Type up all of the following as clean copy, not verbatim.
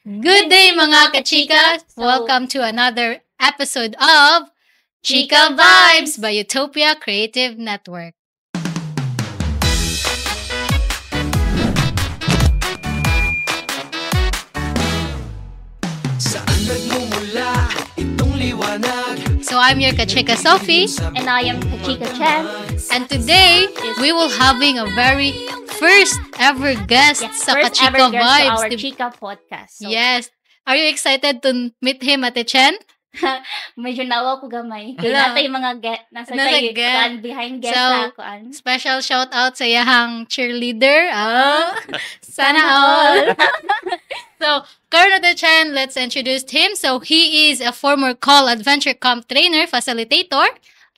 Good day mga kachika! Welcome to another episode of Chika Vibes by Utopia Creative Network. Saan nagmumula itong liwanag? So I'm your kachika Sophie, And I am Kachika Chen. and today we will having a very first ever guest sa First ever Kachika guest Vibes. to our Chika podcast. So, Yes. Are you excited to meet him, Ate Chen? medyo nawa ko gamay. Hello. Kaya natin yung mga nasa Nasa tayo, guest. kuan, behind guest So, sa kuan. Special shout out sa iyahang cheerleader. Sana all. So, karon Ate Chen, let's introduce him. So, he is a former call adventure camp trainer, facilitator,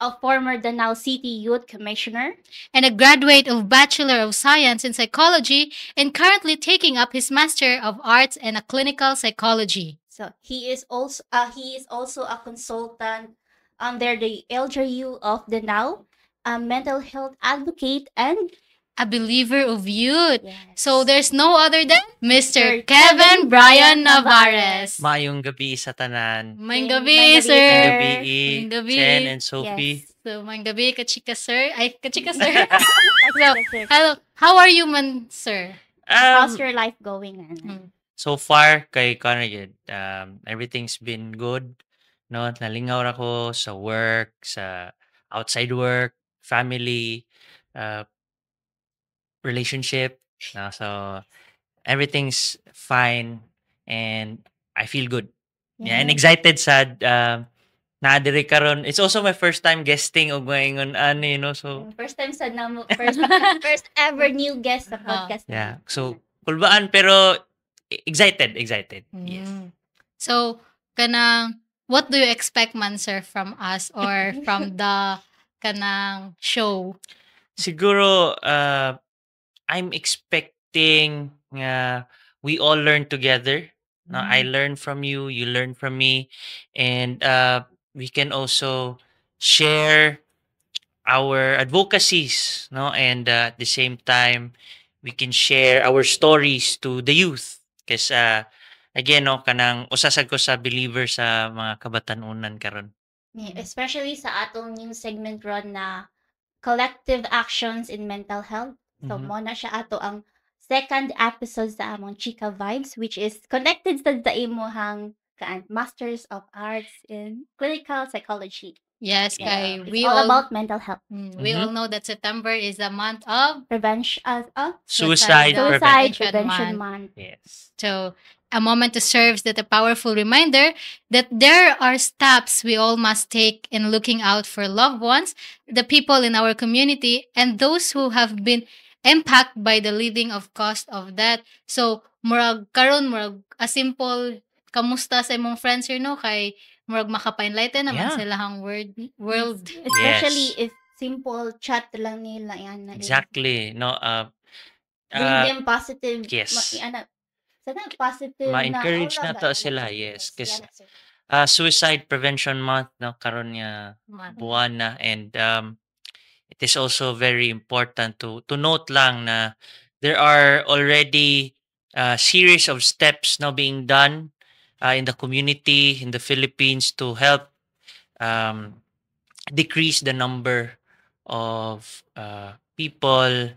A former Danao City Youth Commissioner. and a graduate of Bachelor of Science in Psychology, and currently taking up his Master of Arts in a Clinical Psychology. So he is also a consultant under the LGU of Danao, a mental health advocate, and A believer of youth. yes. So, there's no other than Mr. Mr. Kevin Brian Navarez. Maayong gabi sa tanan. Maing Maing gabi, gabi, sir. sir. Gabi, Maing gabi. Chen and Sophie. Yes. So, maing gabi, kachika sir. Ay, kachika sir. Yes, sir. Hello. How are you, man, sir? How's your life going? So far, kay Conrad, everything's been good. No, nalingaw ako sa work, sa outside work, family, uh, relationship. No, so everything's fine and I feel good. Yeah, and excited sa naadiri karon. It's also my first time guesting og ngayon so First time sa namo, first ever new guest sa podcast. yeah. So kulbaan pero excited. Yes. So, kanang, what do you expect, man, sir, from us or from the kanang show? Siguro I'm expecting we all learn together. No, I learn from you, you learn from me, and we can also share our advocacies, no, and at the same time we can share our stories to the youth. Because again, no, kanang usasag ko sa believer sa mga kabatanunan karon. Yeah, especially sa atong new segment ron na collective actions in mental health. So Mhm. mo na siya ato ang second episode sa among Chika Vibes, which is connected sa imuhang Masters of Arts in Clinical Psychology. Yes, Yeah. kay It's we all all, about mental health. we all know that September is a month of Prevention, Suicide Prevention suicide prevention month. Yes. So, a moment to serve that a powerful reminder that there are steps we all must take in looking out for loved ones, the people in our community, and those who have been impacted by the leading of cost of that. So, murag karon murag a simple kamusta sa imong friends here, no, kay murag makapainlighten naman Yeah. sila hang world. Especially Yes. if simple chat lang nila yan na Exactly. No, bring them positive. yes. Sana positive Ma-encourage aura na ba? to Yan, sila, sir. yes. Yan Kasi na, sir. Suicide Prevention Month, no, karon niya buwan na, and it is also very important to note lang na there are already a series of steps now being done in the community in the Philippines to help um, decrease the number of people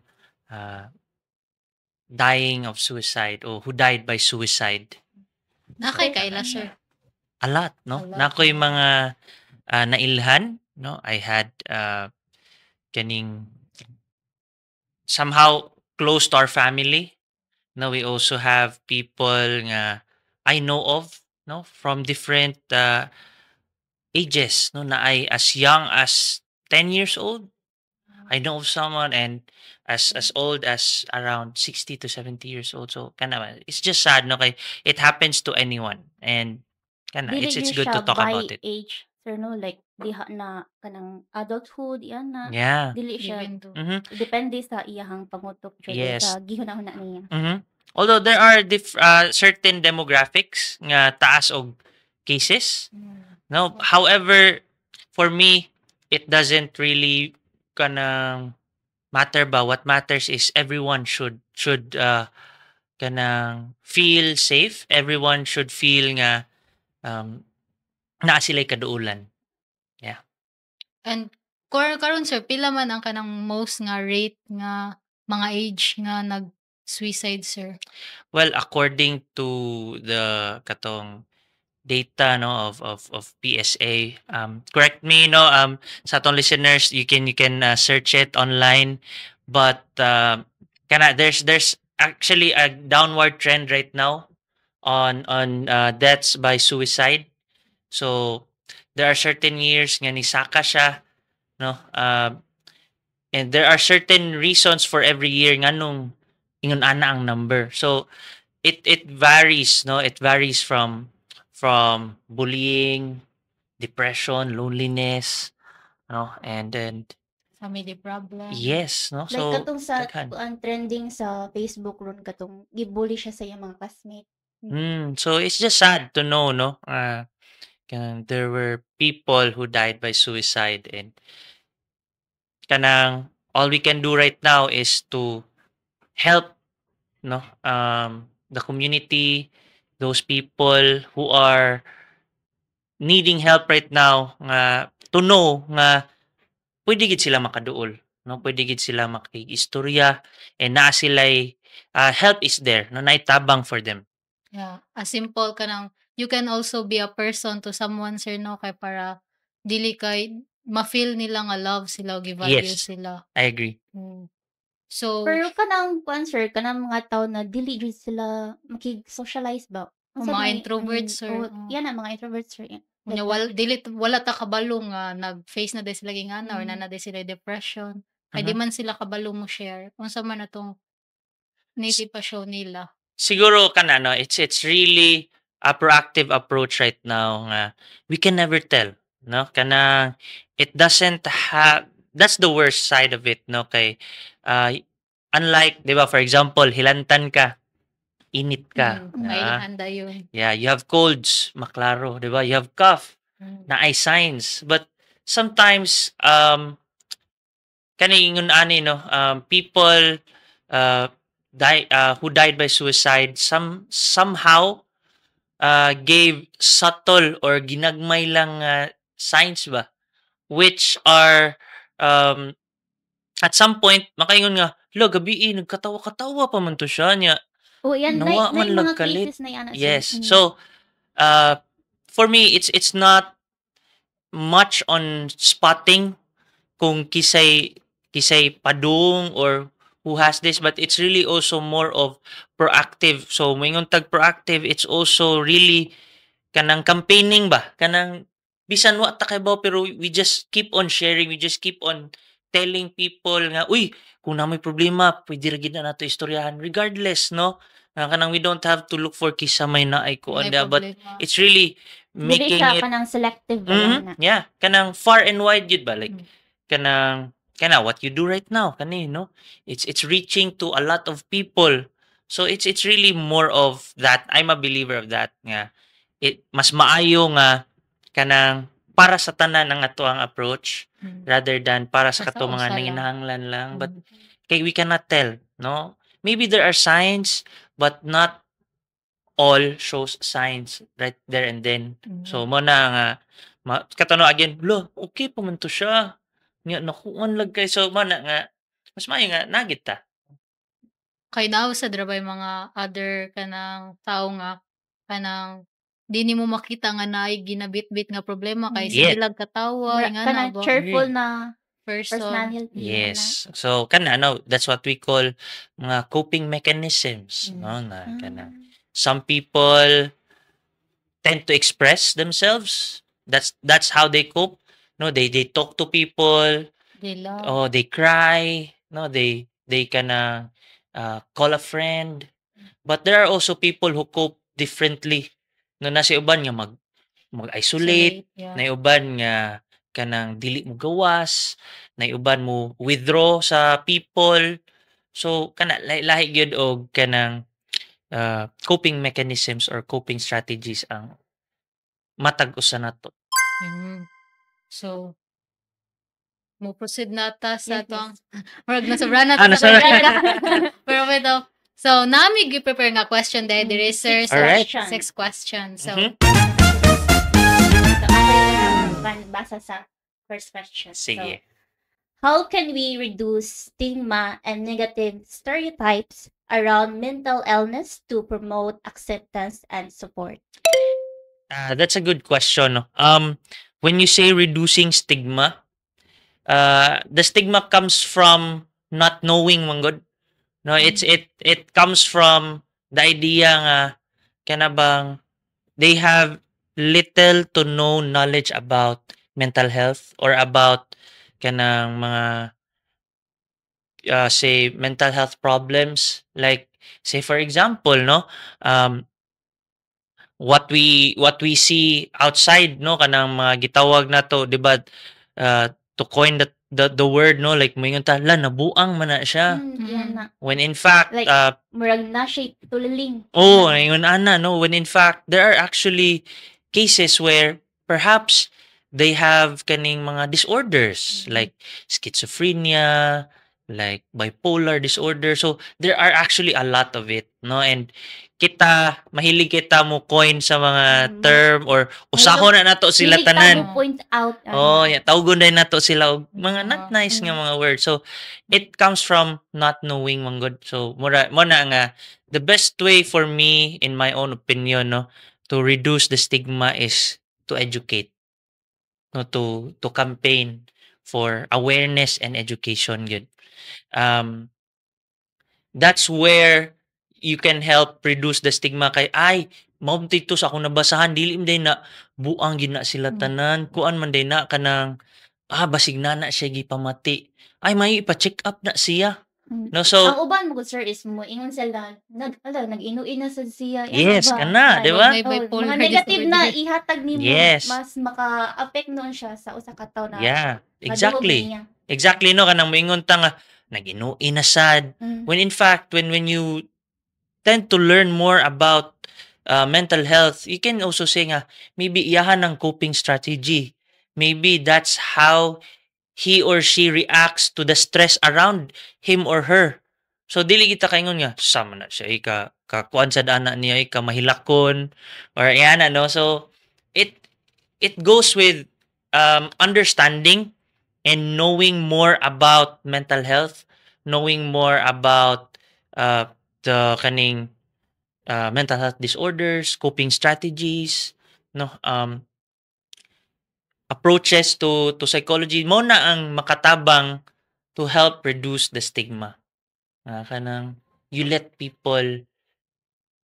dying of suicide or who died by suicide. Nakay kaila, sir. A lot, no? A lot. Nakoy mga nailhan, no? I had kaning somehow close to our family. No, we also have people nga I know of, no, from different ages, no, na ay as young as 10 years old. I know of someone and as old as around 60 to 70 years old. So kana it's just sad, no, kay it happens to anyone, and kana Dili it's gyud good siya to talk by about it. age, sir, no? Like, diha na kanang adulthood, yan na. Yeah. Dili siya, Even though. Mhm. depende sa iyahang pangutok, sir, Yes. sa gihuna-huna niya. Mhm. Although there are certain demographics nga taas og cases. No, however, for me, it doesn't really kanang matter ba. What matters is everyone should kanang feel safe. Everyone should feel nga naa sila'y kaduulan. Yeah. And karon sir, pila man ang kanang most nga rate nga mga age nga nag-suicide, sir? Well, according to the katong data no of PSA, correct me no sa atong listeners, you can search it online, but there's actually a downward trend right now on deaths by suicide. So there are certain years nga nisaka siya no, and there are certain reasons for every year nganong ingon ana ang number. So it varies no, it varies from bullying, depression, loneliness, no, and then Family problem. yes no, Like so katong sa daghan. ang trending sa Facebook ron katong gibully siya sa iyang mga classmate. So it's just sad to know no, there were people who died by suicide, and kanang all we can do right now is to help no, the community, those people who are needing help right now, nga to know nga pwede gid sila makaduol no, pwede gid sila makig-istorya, and naa sila'y help is there no, naitabang for them. Yeah, as simple kanang you can also be a person to someone, sir, no, kay para dili kay ma-feel nila nga love sila o gi-value Yes. sila. I agree. So Pero kanang kuan sir, kanang mga tao na dili jud sila makig-socialize ba? Ang mga introverts, sir, Yan ang mga introverts sir. unya wala ta kabalo nga nag-face na day sila gingana or na day sila depression. Kay di man sila kabalo mo share unsa man atong native pa show nila. Siguro kana no, it's really a proactive approach right now nga we can never tell no, kanang it doesn't have, that's the worst side of it no, kay unlike 'di ba, for example hilantan ka, init ka, Mailhanda yun. yeah, you have colds, maklaro 'di ba, you have cough, na ay signs, but sometimes kani ingon ani no, people who died by suicide somehow gave subtle or ginagmay lang signs ba, which are at some point makaingon nga lo gabi nagkatawa-katawa pa man to siya niya. Oh, yan Nawa man mga lagkalit. cases na yan. Yes. So for me it's not much on spotting kung kisay padung or who has this, but it's really also more of proactive. So moingon tag proactive, it's also really kanang campaigning ba, kanang bisan wa ta kay ba, pero we just keep on sharing, we just keep on telling people nga uy kung na may problema pwede ra gid na nato istoryahan regardless no, kanang we don't have to look for kisa may naay ko May anda, but problema. it's really Dili making siya it kanang selective ba yan na. yeah, kanang far and wide yun ba, like kanang what you do right now kani no, it's reaching to a lot of people. So it's really more of that. I'm a believer of that nga it mas maayo nga kanang para sa tanan ang ato ang approach rather than para sa Basta kato mga usa lang. nanginahanglan lang, but kay we cannot tell no, maybe there are signs but not all shows signs right there and then. So mo na nga katano again lo okay pa man to siya nya nakuan lag kay, so mo na nga mas maayo nga nagit ta. Kay now sa drabay mga other kanang tao nga kanang di nimo makita nga naay ginabitbit nga problema kay Yeah. sige lang katawa nga Kanang ba cheerful na person. personality. Yes. So kana no, that's what we call mga coping mechanisms no, na kanang some people tend to express themselves. That's how they cope. No, they talk to people. They love. Oh, they cry. No, they kinda call a friend. But there are also people who cope differently. No, na si uban nga mag-isolate, Yeah. na uban nga kanang dili mo gawas, na uban mo withdraw sa people. So kana lahi gyud og kanang coping mechanisms or coping strategies ang matag usa nato. So mo proceed na ta sa Yes, tong murag na sobra na Ah, ta sa nasobra. pero wait So, nami gi-prepare nga question dahil diri sir Six sa Alright. question. 6 questions. So, Mhm. So, ako yung basa sa first question. Sige. So, how can we reduce stigma and negative stereotypes around mental illness to promote acceptance and support? That's a good question. No? When you say reducing stigma, the stigma comes from not knowing manggod. No, it comes from the idea nga kana bang they have little to no knowledge about mental health or about kanang mga say mental health problems, like say for example, no, um what we see outside, no, kanang mga gitawag na to, 'di ba, to coin the word, no, like moingon ta, la nabuang man na siya, Yan na. when in fact Like, murag na siya tuliling. oh, ngayon ana, no, when in fact there are actually cases where perhaps they have kaning mga disorders like schizophrenia, like bipolar disorder. So there are actually a lot of it, no? And mahilig kita mo coin sa mga term or usahon na nato sila Hilig tanan. tamo point out. Oh, yeah, tawgon din nato sila og mga not Oo. nice nga mga words. So it comes from not knowing manggod. So mo na nga the best way for me, in my own opinion, no, to reduce the stigma is to educate, no, to campaign for awareness and education good. Um that's where you can help reduce the stigma kay ay mao dito sa akong nabasahan dili man day na buang gid na sila tanan, kuan man day na kanang basig na siya gipamati. Ay may ipa-check up na siya. No, Ang so uban mo sir is mo ingon sila nag-inuin na sad siya. yes, ba? kana, di ba? may bipolar Mga negative na disorder. ihatag nimo Yes. mas maka-affect noon siya sa usa ka tawo na Yeah, madungog exactly. niya. Exactly, no, kanang moingon ta nga nag-inuin na sad. Mm. When in fact, when you tend to learn more about mental health, you can also say nga maybe iyahan ng coping strategy. Maybe that's how he or she reacts to the stress around him or her. So dili kita kaingon nga sama na siya ka kuan sa dana niya ka mahilakon or yan ano. So it goes with understanding and knowing more about mental health, knowing more about the kaning mental health disorders, coping strategies, no, approaches to psychology mo na ang makatabang to help reduce the stigma. Kanang you let people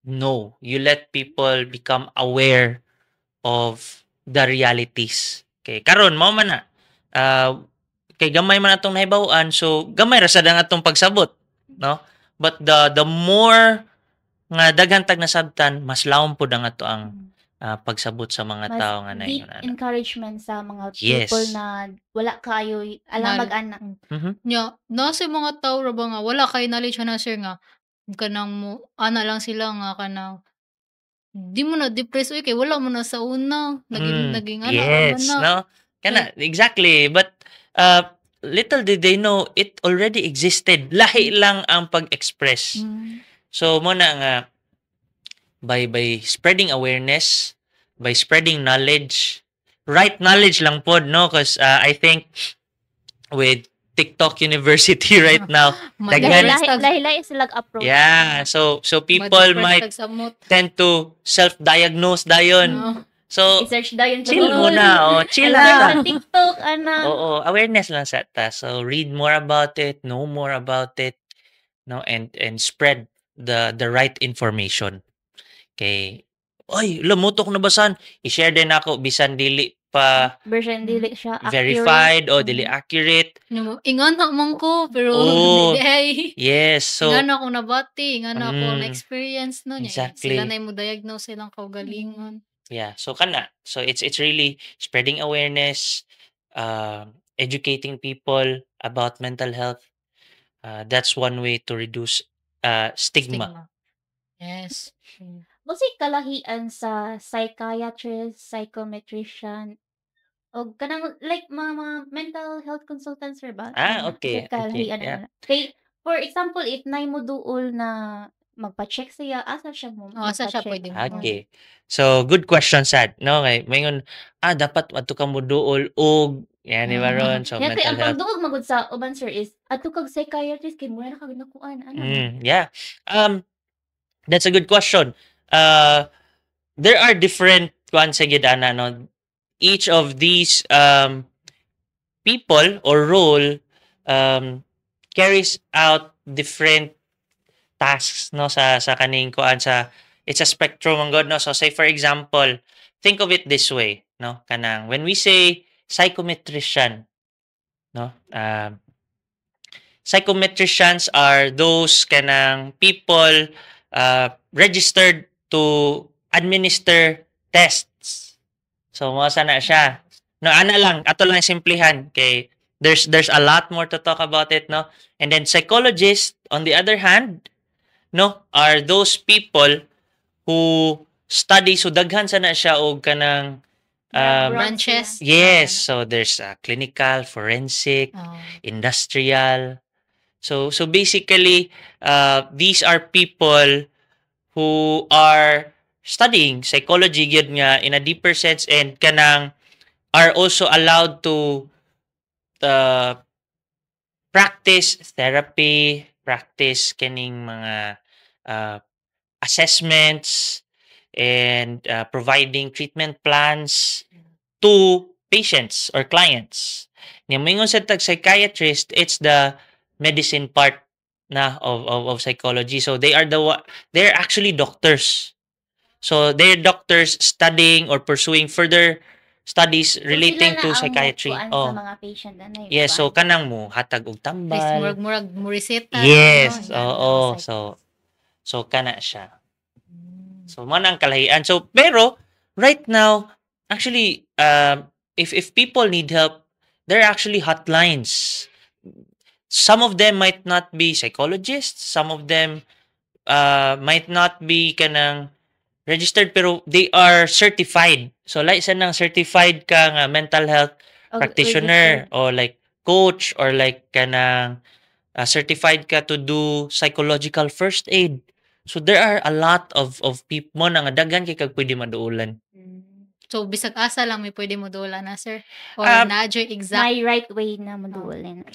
know, you let people become aware of the realities. Okay, karon mao man na. Kay gamay man atong nahibaw-an, so gamay ra sad ang atong pagsabot, no? But the more nga daghan tag nasabtan, mas lawom pud ang ato ang pagsabot sa mga Mas tao nga deep naingon ana. encouragement sa mga Yes. people na wala kayo alam Nal- mag-ana. Mhm. Nya, nasa mga tao ra ba nga wala kay knowledge na sir nga kanang mo ana lang sila nga kanang di mo na depress kay wala mo na sa una naging ana ra man Yes, na. no? Kana, exactly. But little did they know it already existed. Lahi lang ang pag-express. So mo na nga by spreading awareness, by spreading knowledge, right knowledge lang pod, no? Because I think with TikTok University right now, daghan- Lahi-lahi sila approach. yeah, so people might tend to self-diagnose dayon. No. So I-search dayon sa chill Google. muna, chill Ano lang. sa TikTok, ana. Oo, awareness lang sa ta. So read more about it, know more about it, no, and spread the right information. Okay. Oy, lamutok na basan. I-share din ako bisan dili pa Version dili siya accurate. verified o dili accurate. Ingan na man ko pero Oo. dili ay. Yes, so Ingan ako nabati, ingan ako na Mm, experience no nya. exactly. Sila na mo diagnose silang kaugalingon. yeah, so kana. So it's really spreading awareness, educating people about mental health. That's one way to reduce stigma. Yes. Basig kalahian sa psychiatrist, psychometrician, o kanang like mga mental health consultants sir ba? Okay. Basig kalahian Yeah. ana. Kay for example, if nay mo duol na magpa-check siya, asa siya Asa siya magpa-check? pwede Okay. So, good question, Sad. No, kay mayon dapat adto ka mo duol og yan di ba ron? So, Kaya mental ang health. pagduog magud sa uban sir is adto kag psychiatrist kay mura na kag nakuan ano. Yeah. That's a good question. There are different kuan sa gidana no. Each of these people or role carries out different tasks no sa kaning kuan sa it's a spectrum ang god no. So say for example, think of it this way no kanang when we say psychometrician no psychometricians are those kanang people registered to administer tests. So mo sana siya. No, ana lang, ato lang simplihan kay there's a lot more to talk about it, no? And then psychologists on the other hand, no, are those people who study so daghan sana siya og kanang branches. yes, so there's clinical, forensic, Oh. industrial. So basically these are people who are studying psychology gyud nga in a deeper sense and kanang are also allowed to practice therapy, practice kining mga assessments and providing treatment plans to patients or clients. Nya moingon sa tag psychiatrist, it's the medicine part na of psychology. So they're actually doctors. So they're doctors studying or pursuing further studies relating to psychiatry. Sa Oh. mga patient na Yes, so kanang mo hatag og Please tambal. murag muriseta. Yes, no? Yan, oo. So kana siya. So man ang kalahian. So pero right now actually if people need help, there are actually hotlines. Some of them might not be psychologists, some of them might not be kanang registered pero they are certified. So like sa nang certified ka nga mental health practitioner or like coach or like kanang certified ka to do psychological first aid. So there are a lot of people mo na nga daghan kay kag pwede maduulan. So bisag asa lang may pwede mo dula na sir or naadyo exact. My right way na modulin.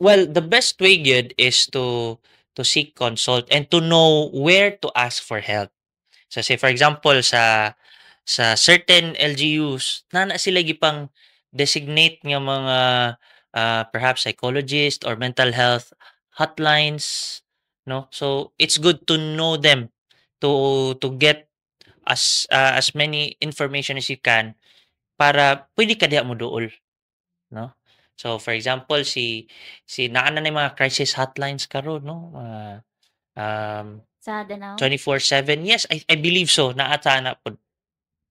Well, the best way good is to seek consult and to know where to ask for help. So say for example sa certain LGUs na sila gipang designate nga mga perhaps psychologist or mental health hotlines no. So it's good to know them to get as many information as you can para pwede ka diha mo duol no. So for example si naa na yung mga crisis hotlines karon no. Sa Danao? 24/7. Yes, I believe so. Naata na po.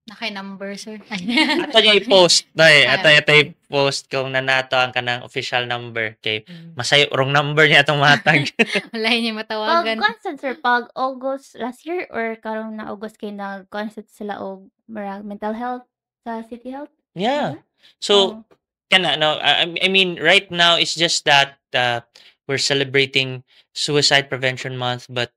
Nakay number sir. Ato niya i-post. Ato niya i-post kung nanato ang kanang official number. Kay masayo wrong number niya itong matag. Wala niya Pag matawagan. constant sir, pag August last year or karong na August kay nag-consult sila og mental health sa City Health? Yeah. So kana no I mean right now it's just that we're celebrating Suicide Prevention Month but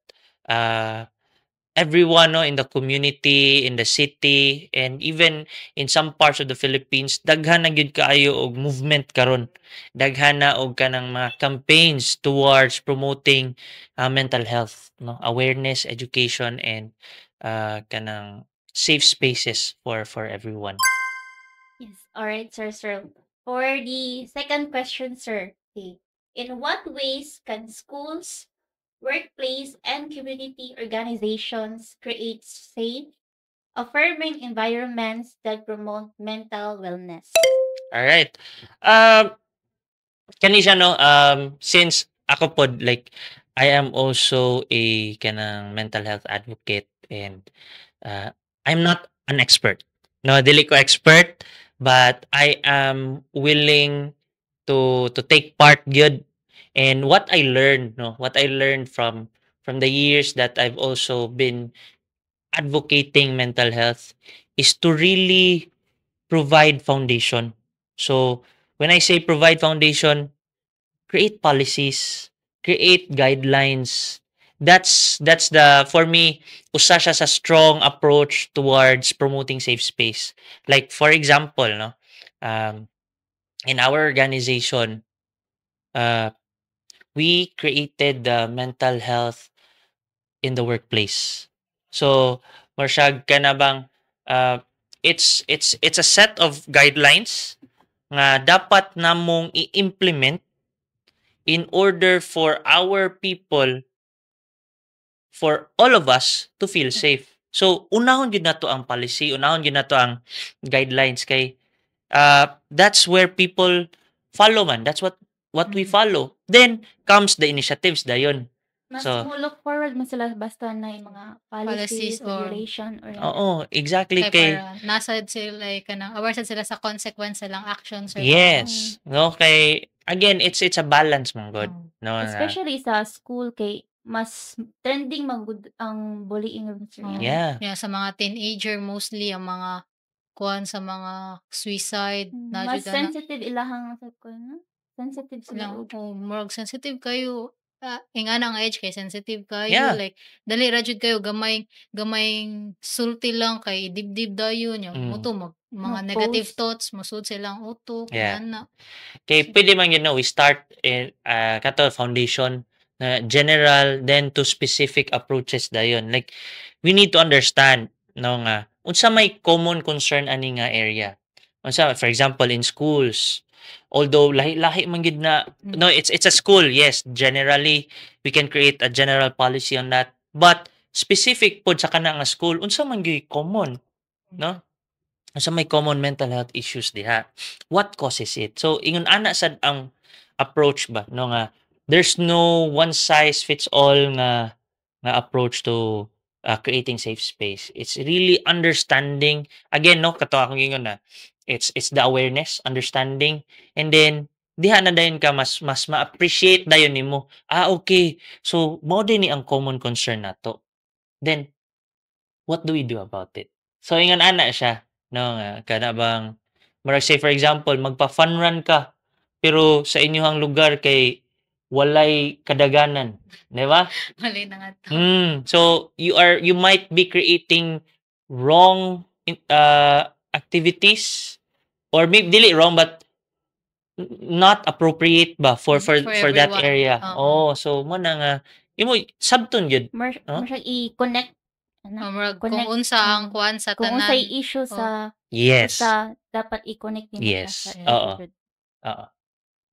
everyone no in the community, in the city and even in some parts of the Philippines daghan na gyud kaayo og movement karon. Daghan na og kanang mga campaigns towards promoting mental health no, awareness, education and kanang safe spaces for everyone. Yes. All right, sir. For the second question, sir. Okay. In what ways can schools, workplace, and community organizations create safe, affirming environments that promote mental wellness? All right. Kani siya no since ako pod like I am also a kanang mental health advocate and I'm not an expert. No, dili ko expert but I am willing to take part good and what I learned from the years that I've also been advocating mental health is to really provide foundation. So when I say provide foundation, create policies, create guidelines that's the for me usa siya sa strong approach towards promoting safe space. Like for example, no, um, in our organization, uh, we created the mental health in the workplace. So, Marshag, ka na bang uh, it's a set of guidelines nga dapat namong i-implement in order for our people, for all of us to feel safe. So, unahon gyud nato ang policy, unahon gyud nato ang guidelines kay that's where people follow man. That's what we follow. Then comes the initiatives dayon. Mas So, mo look forward man sila basta na yung mga Policies policies, or regulation, or oo, exactly kay kay para nasa sila like kanang aware sad sila sa consequence silang actions or yes, no kay again it's a balance man god. Oh. No na. especially sa school kay mas trending magud ang bullying sir. Oh. Yeah. Yeah, sa mga teenager mostly ang mga kuan sa mga suicide na Mas jud na sensitive ilahang sa ko no? Sensitive sila. lang murag sensitive kayo. Ingana ang age kay sensitive kayo Yeah. like dali ra jud kayo gamay sulti lang kay dibdib dayon yung Mm. muto mga Mag-post. negative thoughts musud silang uto Yeah. ana. Kay pwede man yun, no, we start in kato foundation na general then to specific approaches dayon. Like we need to understand no nga unsa may common concern ani nga area. Unsa for example in schools, although lahi-lahi man gid na no it's a school, yes, generally we can create a general policy on that. But specific pod sa kana nga school unsa man gyud common, no? Unsa may common mental health issues diha? What causes it? So ingon ana sad ang approach ba no nga there's no one size fits all nga approach to creating safe space. It's really understanding again no kato akong ingon na it's the awareness, understanding, and then diha na dayon ka mas ma-appreciate dayon nimo. Okay. So mao din ni ang common concern nato. Then what do we do about it? So ingon ana siya no nga kana bang murag say for example magpa-fun run ka pero sa inyong lugar kay walay kadaganan, di ba? Mali na nga to. So you might be creating wrong activities or maybe dili wrong but not appropriate ba for For that everyone. area. Oo. So mo na nga imo sabton gyud. Mer Huh? siya i-connect ano? Murag kung Connect, unsa ang kuan sa kung tanan. unsay issue Oh. sa Yes. dapat i-connect nimo Yes. sa Oo. attitude. Oo.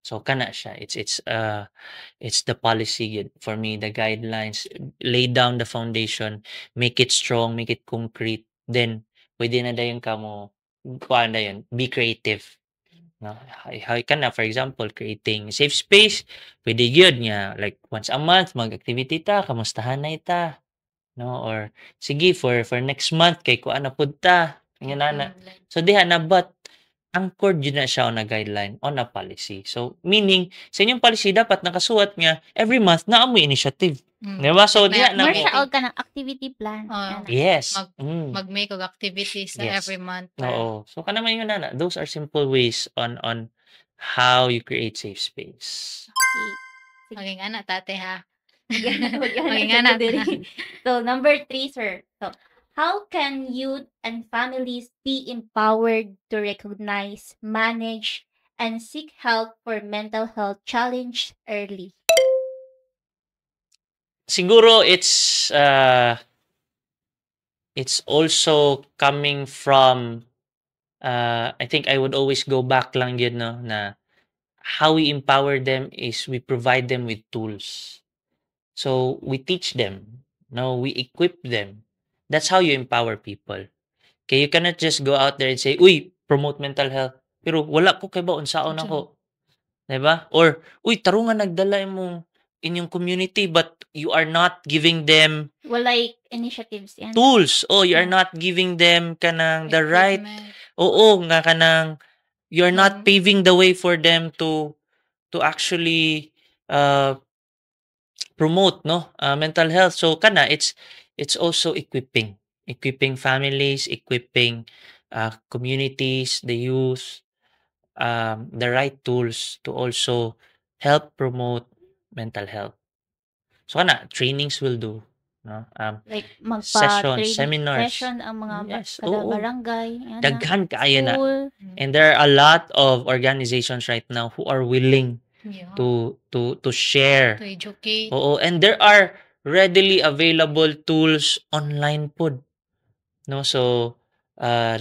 So kana siya. It's the policy yun. For me, the guidelines, lay down the foundation, make it strong, make it concrete. Then pwede na dayon ka mo kuan na yun, be creative. No? Hay ka na, for example, creating safe space, pwede yun nga, like once a month, mag-activity ta, kamustahan na ita. No? Or sige, for next month, kay kuan na pud ta. Nga na. So diha na, but anchored yun na siya on a guideline, on a policy. So, meaning, sa inyong policy, dapat nakasuwat nga, every month, naamoy initiative. Di ba? So, Like diha na Mer Namo. siya og kanang activity plan. Oo. Ana. Yes. Mag-make og activities sa Yes. every month. Oo. So, kanama yun na. Those are simple ways on how you create safe space. Okay. Maging ana tate ha. Maging Maging ana ana. sa diri. So, number 3, sir. So, how can youth and families be empowered to recognize, manage, and seek help for mental health challenge early? Siguro, it's also coming from, I think I would always go back lang yun, no, na how we empower them is we provide them with tools. So, we teach them. No, we equip them. That's how you empower people. Okay, you cannot just go out there and say, uy, promote mental health. Pero wala ko kay ba unsaon Unsa ako. 'Di ba? Or uy, tarungan nagdala imong inyong community but you are not giving them Walay initiatives yan. tools. Oh, you are not giving them kanang the right. Equipment. Oo, nga kanang you are not Mm. paving the way for them to actually promote no mental health. So kana it's also equipping families, equipping communities, the youth, the right tools to also help promote mental health. So kana trainings will do, no? Like Sessions, magpa-training seminars. session ang mga Yes, kada oo. barangay, ana, Daghan kaayo na. school. And there are a lot of organizations right now who are willing Yeah. to share. To educate. Oo, and there are readily available tools online pod. No, so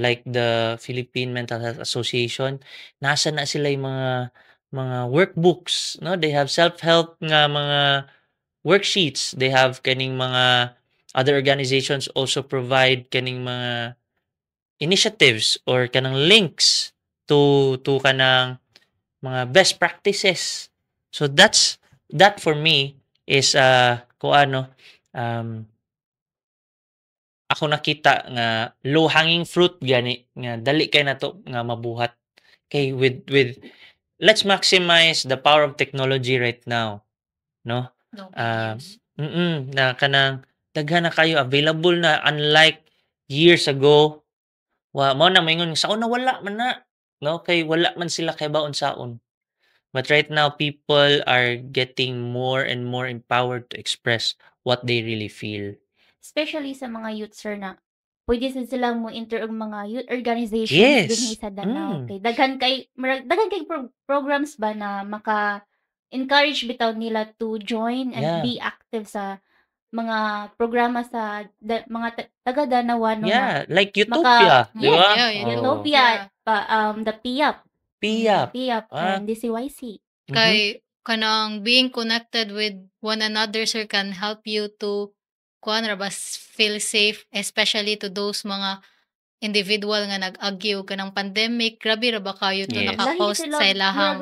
like the Philippine Mental Health Association, nasa na sila yung mga workbooks, no? They have self-help nga mga worksheets. They have kaning mga other organizations also provide kaning mga initiatives or kanang links to kanang mga best practices. So that for me is kung ano um ako nakita nga low hanging fruit gani nga dali kay nato nga mabuhat kay with let's maximize the power of technology right now, no? No Ah, videos. na kanang daghan na kayo available na unlike years ago. Mao na moingon saon na wala man na, no? Kay wala man sila kay baon saon. But right now people are getting more and more empowered to express what they really feel. Especially sa mga youth, sir, na pwede sila mo enter og mga youth organizations dinhi Yes. sa Danau. Mm. Kay daghan kay programs ba na maka-encourage bitaw nila to join and Yeah. be active sa mga programa sa mga taga Danawan no, na Yeah, like Utopia, di yes, ba? Yeah, Oo. Utopia, the PIAP, PIAP. and DCYC. Mhm. Kay kanang being connected with one another, sir, can help you to kuan ra ba feel safe, especially to those mga individual nga nag-agyo kanang pandemic. Grabe ra ba kayo to Yes. naka-post sa ilahang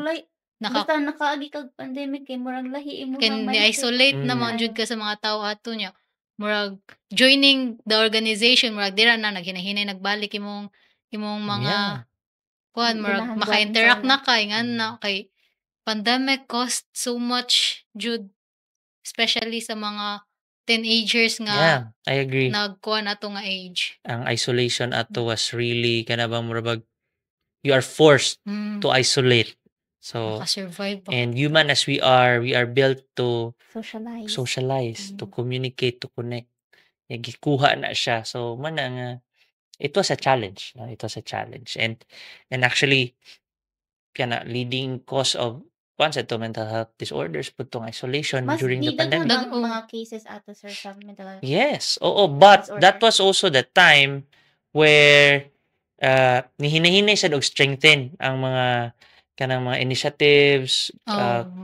naka basta nakaagi kag pandemic kay murag lahi imo can ni-isolate naman Mm. jud ka sa mga tao ato niya. Murag joining the organization, murag dira na naghinahinay nagbalik imong mga Yeah. kuan, murag Ganahan maka-interact buhaton na kay nga Mm. na kay pandemic cost so much jud, especially sa mga teenagers Yeah, nga I agree. nagkuan ato nga age. Ang isolation ato was really kana bang murag you are forced to isolate. So Maka-survive ba? and human as we are built to socialize. to communicate, to connect. Gikuha na siya. So man nga it was a challenge, no? It was a challenge. And actually kana leading cause of once to mental health disorders putong isolation Mas during the daghan pandemic. ang Oo. mga cases ato, sir, sa mental health. Yes, oo, but Disorder. that was also the time where nihinay-hinay sad og strengthen ang mga kanang mga initiatives,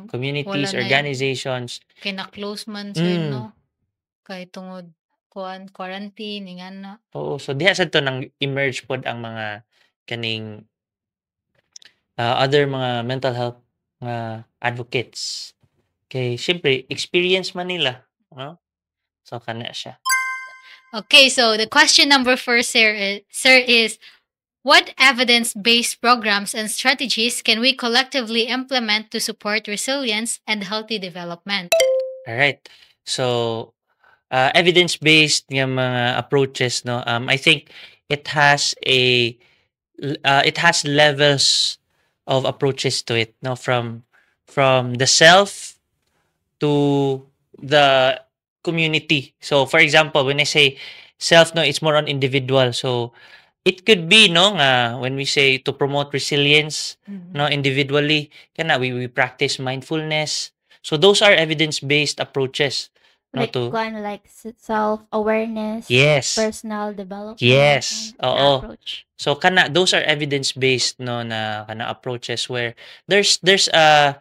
communities, wala na yun. organizations. Kay na-close man sir, Mm. no? Kay tungod kuan quarantine nga na. Oo, so diha sad to nang emerge pod ang mga kaning other mga mental health advocates. Kay syempre experience man nila, no? So kana siya. Okay, so the question number 4, sir, is what evidence-based programs and strategies can we collectively implement to support resilience and healthy development? All right. So evidence-based nga mga approaches, no? I think it has it has levels of approaches to it, no? From the self to the community. So for example, when I say self, no, it's more on individual. So it could be, no, nga when we say to promote resilience, no, individually, kana we practice mindfulness. So those are evidence-based approaches, no, Like to kuan like self-awareness, yes. personal development, Yes. and Oo. approach. So kana those are evidence-based, no, na kana approaches where there's a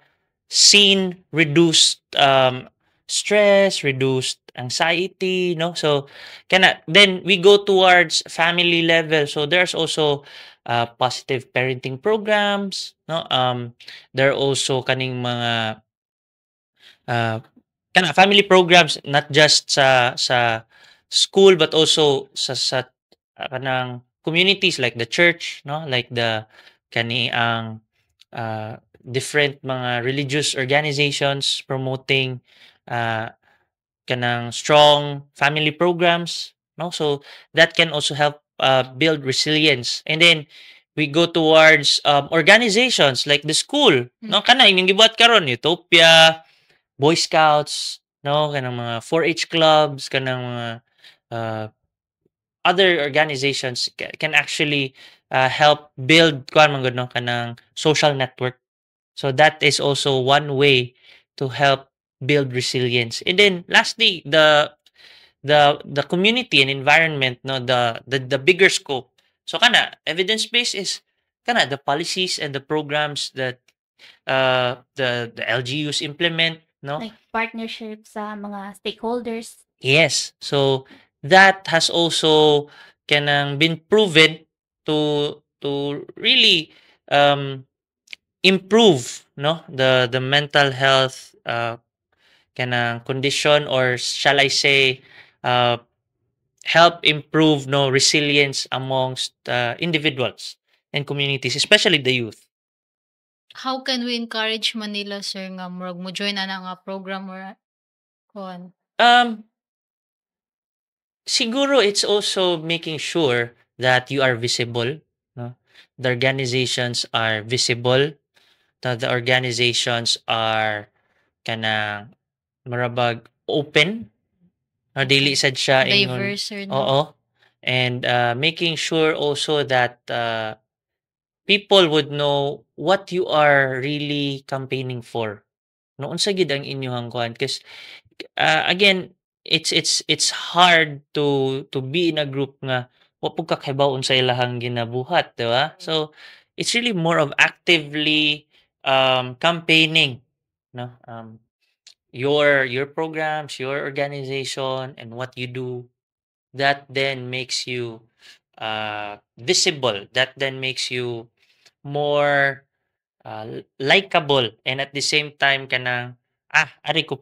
seen reduced stress, reduced anxiety, no? So then we go towards family level. So there's also positive parenting programs, no? There are also kaning mga family programs not just sa school but also sa kanang communities like the church, no? Like the ang different mga religious organizations promoting kanang strong family programs, no? So that can also help build resilience. And then we go towards organizations like the school, no? Kana inyong gibuhat karon Utopia, Boy Scouts, no, kanang mga 4-H clubs, kanang mga uh, other organizations can actually help build kuan man gud no kanang social network. So that is also one way to help build resilience. And then lastly, the community and environment, no, the bigger scope. So kana evidence based is kana the policies and the programs that the LGUs implement, no. Like partnership sa mga stakeholders. Yes. So that has also kanang been proven to really um improve, no, the mental health kanang condition, or shall I say uh help improve, no, resilience amongst individuals and communities, especially the youth. How can we encourage Manila, sir, nga murag mo join ana nga program or kuan? Um Siguro it's also making sure that you are visible, no? The organizations are visible, that the organizations are kanang marabag open, no, dili sad siya ingon. Diverse or no? Oo. And making sure also that people would know what you are really campaigning for. No, unsa gid ang inyong kuan, cause again, it's hard to be in a group nga wa pud ka kahibawon sa ilahang ginabuhat, di ba? So it's really more of actively campaigning, no? Your programs, your organization, and what you do, that then makes you visible, that then makes you more likable, and at the same time kanang ari ko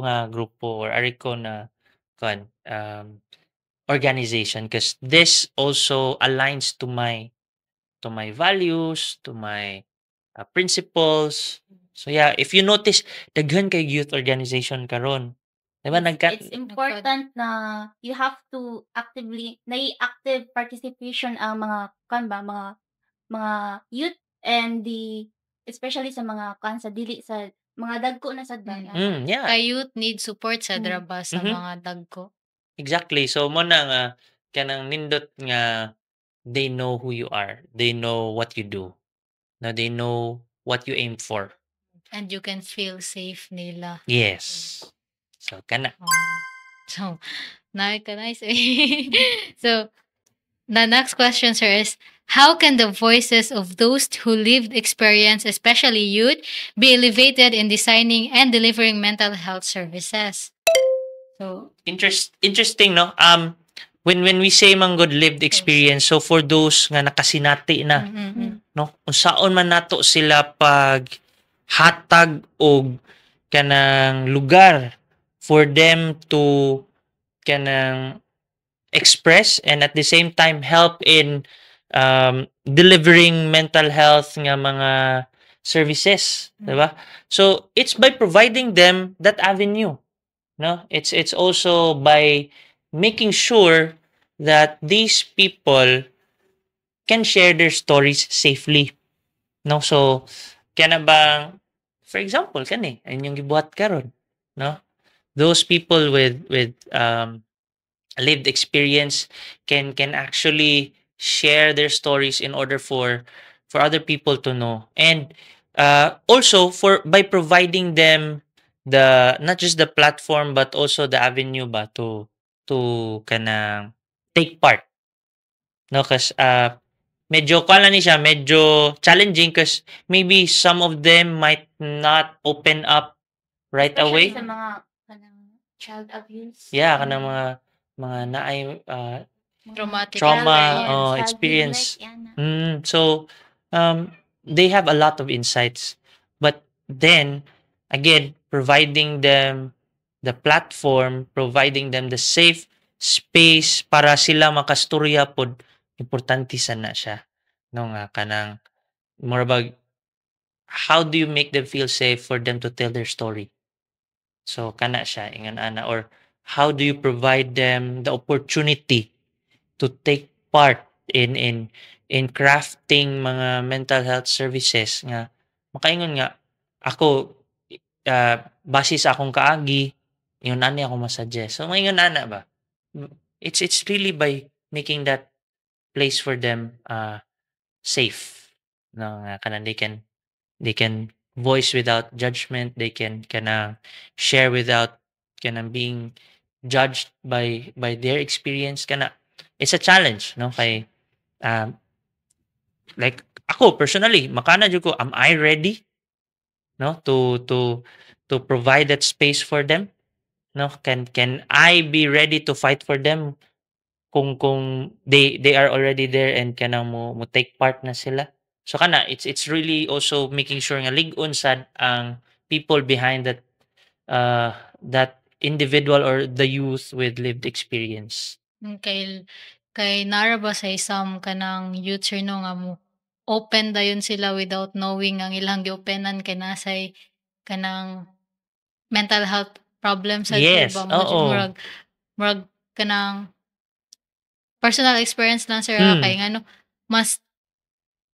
nga grupo, or ari ko na kan organization, because this also aligns to my values, to my principles. So yeah, if you notice, daghan kay youth organization karon, di ba? It's important na you have to actively active participation ang mga kan ba mga youth, and especially sa mga kan sa dili sa mga dagko na sad ba. Yeah. Kay youth need support sa Mm. draba sa Mhm. mga dagko. Exactly. So mo na nga kanang nindot nga they know who you are. They know what you do. Now they know what you aim for. And you can feel safe nila. Yes. So kana. So, nice. So, the next question, sir, is how can the voices of those who lived experience, especially youth, be elevated in designing and delivering mental health services? So, Interesting, no? When we say man good lived experience, so for those nga nakasinati na, no, unsaon man nato sila pag hatag og kanang lugar for them to kanang express, and at the same time help in delivering mental health nga mga services, diba? So it's by providing them that avenue, no? It's also by making sure that these people can share their stories safely, no? So kana bang, for example, kani inyong gibuhat karon, no? Those people with lived experience can actually share their stories in order for other people to know, and also for by providing them the not just the platform but also the avenue ba to kanang take part, no, kasi medyo kuan ni siya, medyo challenging, kasi maybe some of them might not open up right Especially away. sa mga kanang child abuse. Yeah, kanang mga naay traumatic trauma Child experience. neglect, yan na. So they have a lot of insights, but then again, providing them the platform, providing them the safe space para sila makastorya pod, importante sana siya, no, nga kanang more about how do you make them feel safe for them to tell their story. So kana siya ingon ana, or how do you provide them the opportunity to take part in crafting mga mental health services nga makaingon nga ako base sa akong kaagi, Ingon ani ako masuggest. So maingon ana ba? It's really by making that place for them safe. No, nga kanang they can voice without judgment, they can share without being judged by their experience it's a challenge no kay um like ako personally makana jud ko, am I ready no to provide that space for them no, can I be ready to fight for them kung they are already there and kanang mo take part na sila. So it's really also making sure nga lig-on sad ang people behind that individual or the youth with lived experience. Kay nara ba sa isang kanang youth sir no nga mo open dayon sila without knowing ang ilang giopenan kay nasay kanang mental health problems sad sir Yes, ba mo jud oo. murag kanang personal experience lang sir Mm. kay ngano mas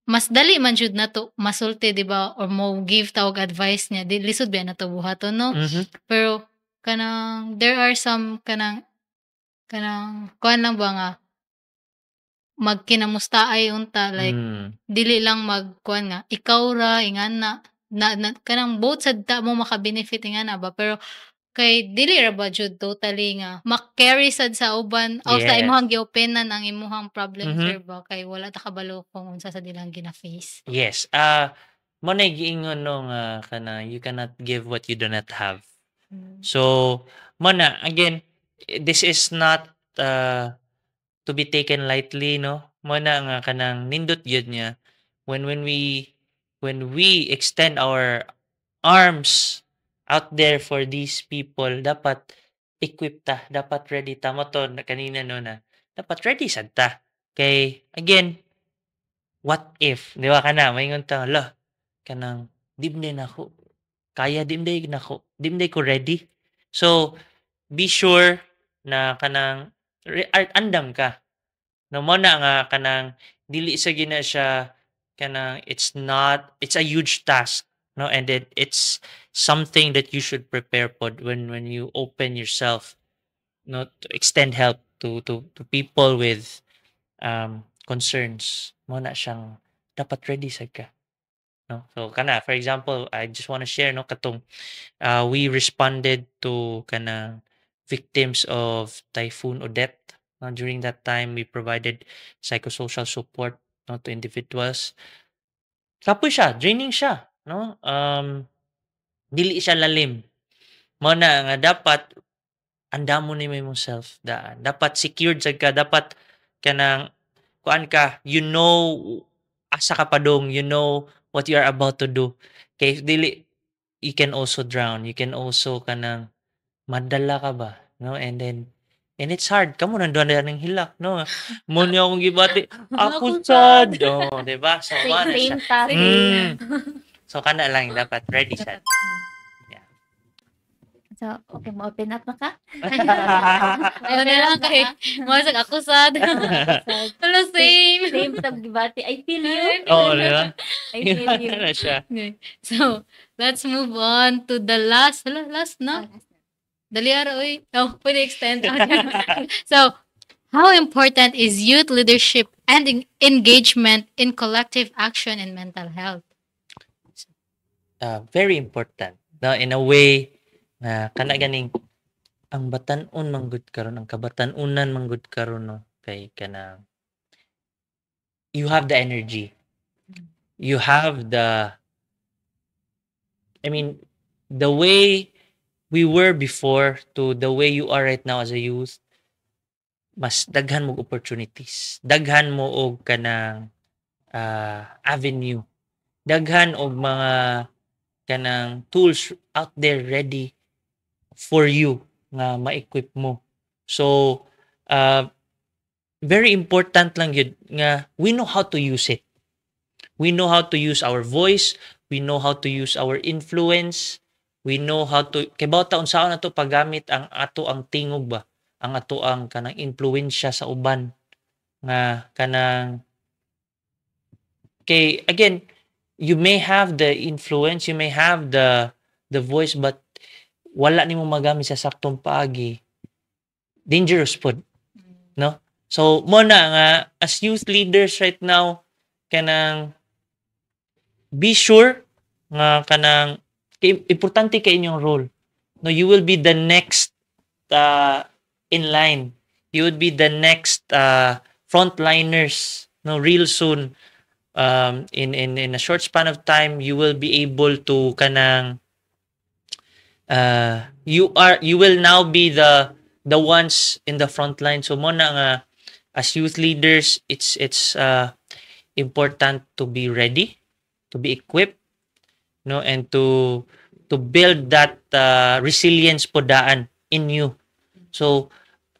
mas dali man jud nato masulti di ba or mo give tawag advice niya di lisod ba nato buhaton no Mhm. pero kanang there are some kanang kuan lang ba nga magkinamustaay unta like Mm. dili lang magkuan nga ikaw ra ingana na kanang both sad ta mo maka-benefit ingana ba pero kay dili ra ba jud totally nga mak-carry sad sa uban o sa Yes. imong giopenan ang imong problem Mhm. sir ba kay wala ta kabalo kung unsa sa dilang gina-face. Yes. Mo na giingon no nga you cannot give what you do not have. So, mo na again, this is not to be taken lightly no. Mo na nga kanang nindot gyud niya when we extend our arms out there for these people dapat equipped ta, dapat ready ta mo to kanina no na dapat ready sad ta. Kay again, what if, di ba maingon ta, "Hala, kanang dimday nako, kaya dimday nako, dimday ko ready." So, be sure na andam ka. No mo na nga dili sa gina siya it's a huge task no and it's something that you should prepare pod when you open yourself no to extend help to people with concerns mo na siyang dapat ready sad ka no. So for example, I just want to share no katong we responded to victims of Typhoon Odette. During that time, we provided psychosocial support no, to individuals. Kapoy siya, draining siya. No? Dili siya lalim. Mo na nga dapat andam mo ni mo imong self daan. Dapat secured sad ka, dapat kanang kuan ka, you know asa ka padong, you know what you are about to do. Kay dili you can also drown, you can also madala ka ba, no? And it's hard. Kamo nanduan na ng hilak, no? Mo niya akong gibati, ako sad. Oh, 'di ba? So, Same, na siya. same task. So, lang dapat ready sad. Yeah. So, okay, ma-open up na ka? Ayun na lang kay masag ako sad. Hello same. Same tab gibati. I feel you. Oo, di ba? I feel you. Na siya. Okay. So, let's move on to the last na. Dali ara oy. Oh, pwede extend. So, how important is youth leadership and engagement in collective action in mental health? Very important. No, in a way na ganing ang batan-on manggod karon, ang kabatan-unan manggod karon no kay you have the energy. You have the way we were before to the way you are right now as a youth, mas daghan mo opportunities. Daghan mo og avenue. Daghan og mga tools out there ready for you nga ma-equip mo. So, very important lang yun nga we know how to use it. We know how to use our voice, we know how to use our influence, we know how to kay bawat taon sa na to paggamit ang ato ang tingog ba, ang ato ang impluwensya sa uban nga kay again, you may have the influence, you may have the voice, but wala nimo magamit sa saktong paagi, dangerous pod, no? So mo na nga as youth leaders right now, kanang be sure nga kanang importante kay inyong role. No, you will be the next in line. You would be the next frontliners. No, real soon. In a short span of time, you will be able to kanang you will now be the ones in the front line. So mo na nga as youth leaders, it's important to be ready, to be equipped, no, and to build that resilience po daan in you. So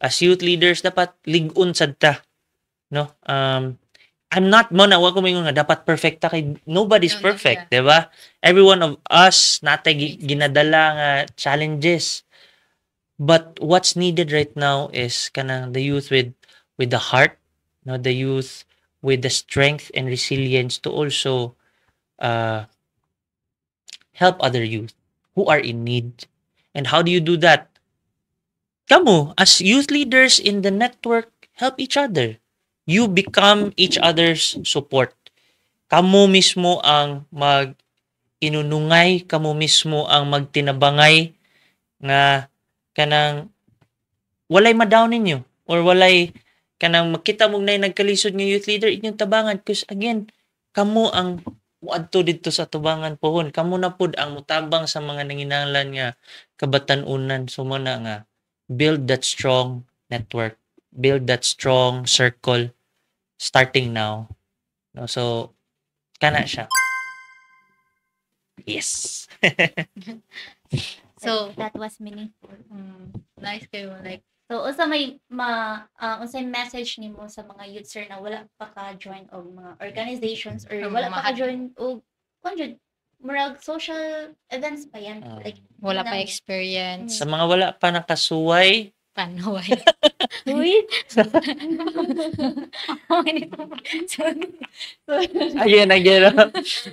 as youth leaders dapat ligon sad ta, no. I'm not mo na wa ko mingon nga dapat perfect ta kay nobody's No, perfect, di ba? Every one of us natay ginadala nga challenges. But what's needed right now is kanang the youth with the heart, no, the youth with the strength and resilience to also help other youth who are in need. And how do you do that? Kamu, as youth leaders in the network, help each other. You become each other's support. Kamu mismo ang mag-inunungay, kamu mismo ang magtinabangay nga kanang walay ma-down ninyo or walay kanang makita mo na nagkalisod nga youth leader inyong tabangan because again, kamu ang muadto dito sa tubangan pohon. Kamu na pud ang mutabang sa mga nanginahanglan nga kabatan-unan. So mo na nga build that strong network, build that strong circle starting now. No, so kana siya. Yes. So, that was meaningful. nice kayo. Like, So, unsa unsay message nimo sa mga youth sir na wala pa ka-join og mga organizations or Or wala pa mga ka-join og kunjud murag social events pa yan. Like wala pa na- experience. Sa mga wala pa nakasuway, Panaway. Uy. again.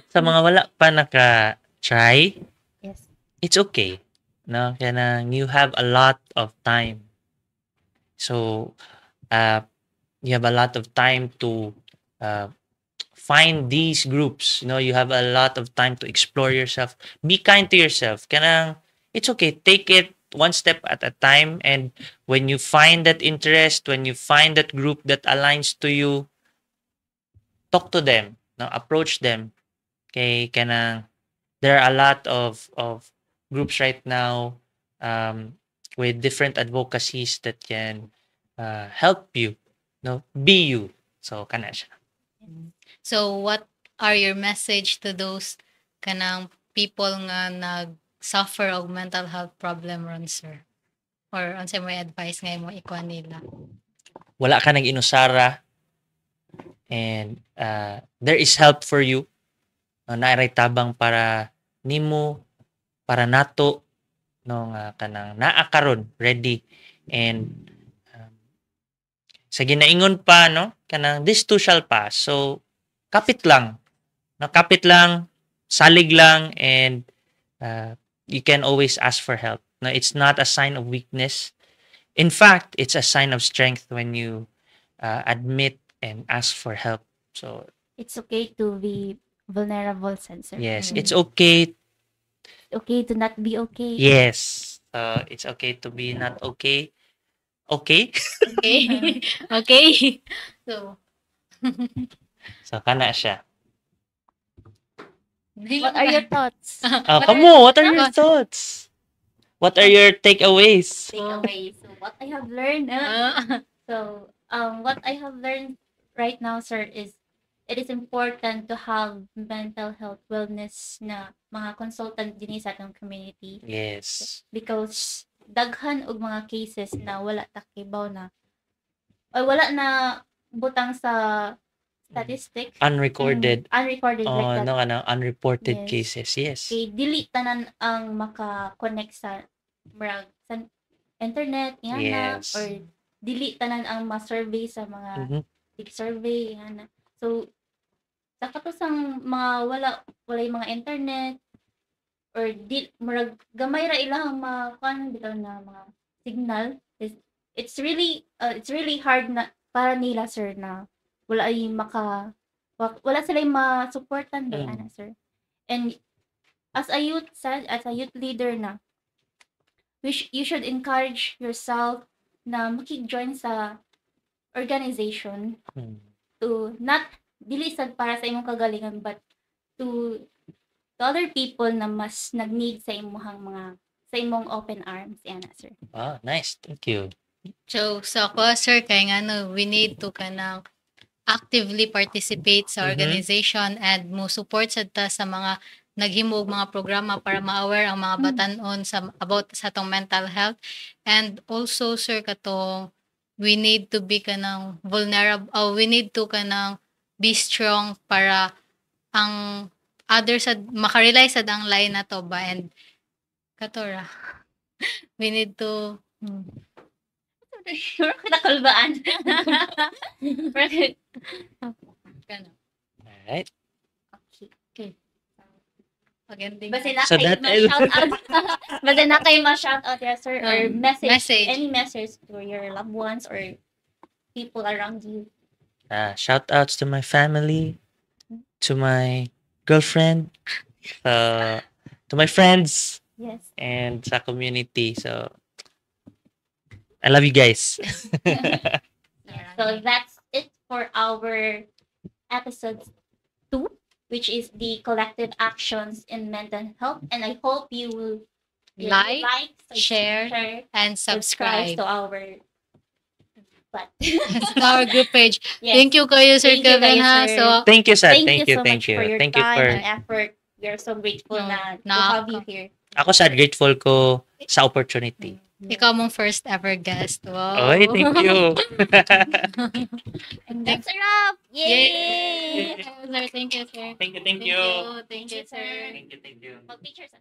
Sa mga wala pa naka-try, Yes. it's okay. No, kanang you have a lot of time. So, you have a lot of time to find these groups. You know, you have a lot of time to explore yourself. Be kind to yourself. Kanang it's okay. Take it one step at a time. And when you find that interest, when you find that group that aligns to you, talk to them. No, approach them. Okay, kanang there are a lot of groups right now with different advocacies that can help you, no, be you. So kana siya. So, what are your message to those kanang people nga nag-suffer og mental health problem ron, sir? Or unsa may advice nga mo ikuan nila? Wala ka nang inusara and there is help for you. Nairay tabang para nimo, para nato, no, nga kanang naa karon ready and sa ginaingon pa, no, kanang this too shall pass. So kapit lang, no, kapit lang, salig lang, and you can always ask for help. No, it's not a sign of weakness. In fact, it's a sign of strength when you admit and ask for help. So It's okay to be vulnerable, sensor. yes, it's okay. Okay to not be okay. Yes, it's okay to be not okay. Okay. Okay. Okay. So, So kana siya. What are your thoughts? Kamo, what are your thoughts? What are your takeaways? Takeaway. So what I have learned. So what I have learned right now, sir, is it is important to have mental health wellness na mga consultant din sa atong community Yes. because daghan og mga cases na wala takibaw na ay wala na butang sa statistic Unrecorded. unrecorded like that. No, ano, unreported Yes. cases. Yes. Kay dili tanan ang maka-connect sa murag sa internet yana Yes. or dili tanan ang ma-survey sa mga Mhm. survey yana. So sa katosang mga walay mga internet or di murag gamay ra ilang kuan bitaw na mga signal. It's really hard na para nila sir na wala ay wala sila masuportan ba ana sir. And as a youth as a youth leader na you should encourage yourself na makig-join sa organization to not dili sad para sa imong kagalingan but to other people na mas nag-need sa imong open arms ana sir. Wow, nice. Thank you. So, ako, sir, kaya nga no, we need to kanang actively participate sa organization and mo support sa mga naghimog mga programa para ma-aware ang mga batanon about sa tong mental health. And also, sir, katong we need to be kanang vulnerable, we need to kanang be strong para ang others makarely sa ang line na to ba, and katora we need to Sure kinakalbaan. kanang Alright. magandang Basta na So kayo that is- ma-shout out. Basta na kayo ma-shout out yes sir or message. any message to your loved ones or people around you. Shout outs to my family, to my girlfriend, to my friends, Yes. and sa community. So, I love you guys. So that's it for our episode 2, which is the collective actions in mental health. And I hope you will Like, share, and subscribe subscribe to our sa our group page. Yes. Thank you kayo, Sir Thank you Kevin, kayo, ha. sir. So, Thank you, Sad. Thank you so Thank much you. for your Thank you time for... and effort. We are so grateful No, to na- have you here. Ako, Sad, grateful ko sa opportunity. ikaw mong first ever guest. Wow. Oy, thank you. And that's a wrap! Yay! Sir, thank you, sir. Thank you. Thank you, sir. Thank you. Mag-picture sa